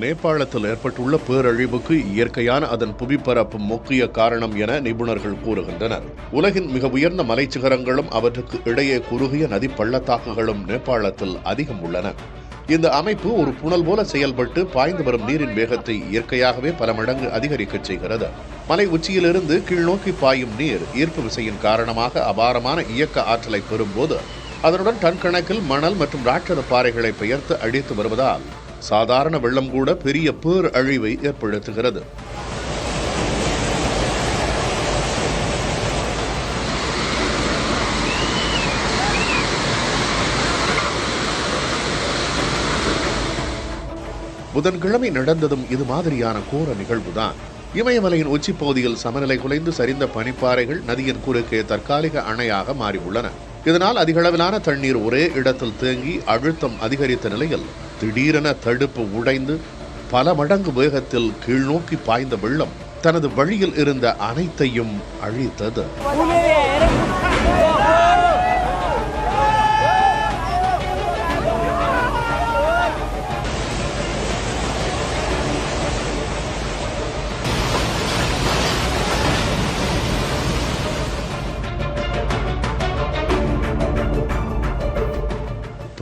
நேபாளத்தில் ஏற்பட்டுள்ள பேரழிவுக்கு இயற்கையான அதன் புவிப்பரப்பு முக்கிய காரணம் என நிபுணர்கள் கூறுகின்றனர். உலகின் மிக உயர்ந்த மலைச்சிகரங்களும் அவற்றுக்கு இடையே குறுகிய நதி பள்ளத்தாக்குகளும் நேபாளத்தில் அதிகம் உள்ளன. இந்த அமைப்பு ஒரு புனல் போல செயல்பட்டு பாய்ந்து வரும் நீரின் வேகத்தை இயற்கையாகவே பல மடங்கு அதிகரிக்க செய்கிறது. மலை உச்சியிலிருந்து கீழ்நோக்கி பாயும் நீர் ஈர்ப்பு விசையின் காரணமாக அபாரமான இயக்க ஆற்றலை பெறும்போது அதனுடன் டன் கணக்கில் மணல் மற்றும் ராட்சத பாறைகளை பெயர்த்து அடித்து வருவதால் சாதாரண வெள்ளம் கூட பெரிய பேர் அழிவை ஏற்படுத்துகிறது. புதன்கிழமை நடந்ததும் இது மாதிரியான கோர நிகழ்வுதான். இமயமலையின் உச்சிப் பகுதியில் சமநிலை குலைந்து சரிந்த பனிப்பாறைகள் நதியின் குறுக்கே தற்காலிக அணையாக மாறியுள்ளன. இதனால் அதிகளவிலான தண்ணீர் ஒரே இடத்தில் தேங்கி அழுத்தம் அதிகரித்த நிலையில் திடீரென தடுப்பு உடைந்து பல மடங்கு வேகத்தில் கீழ்நோக்கி பாய்ந்த வெள்ளம் தனது வழியில் இருந்த அனைத்தையும் அழித்தது.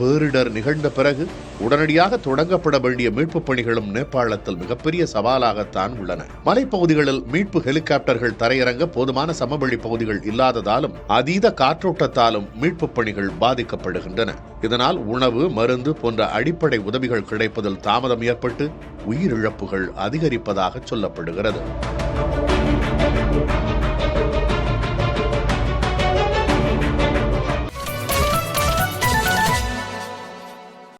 பேரிடர் நிகழ்ந்த பிறகு உடனடியாக தொடங்கப்பட வேண்டிய மீட்புப் பணிகளும் நேபாளத்தில் மிகப்பெரிய சவாலாகத்தான் உள்ளன. மலைப்பகுதிகளில் மீட்பு ஹெலிகாப்டர்கள் தரையிறங்க போதுமான சமவெளி பகுதிகள் இல்லாததாலும் அதீத காற்றோட்டத்தாலும் மீட்புப் பணிகள் பாதிக்கப்படுகின்றன. இதனால் உணவு, மருந்து போன்ற அடிப்படை உதவிகள் கிடைப்பதில் தாமதம் ஏற்பட்டு உயிரிழப்புகள் அதிகரிப்பதாக சொல்லப்படுகிறது.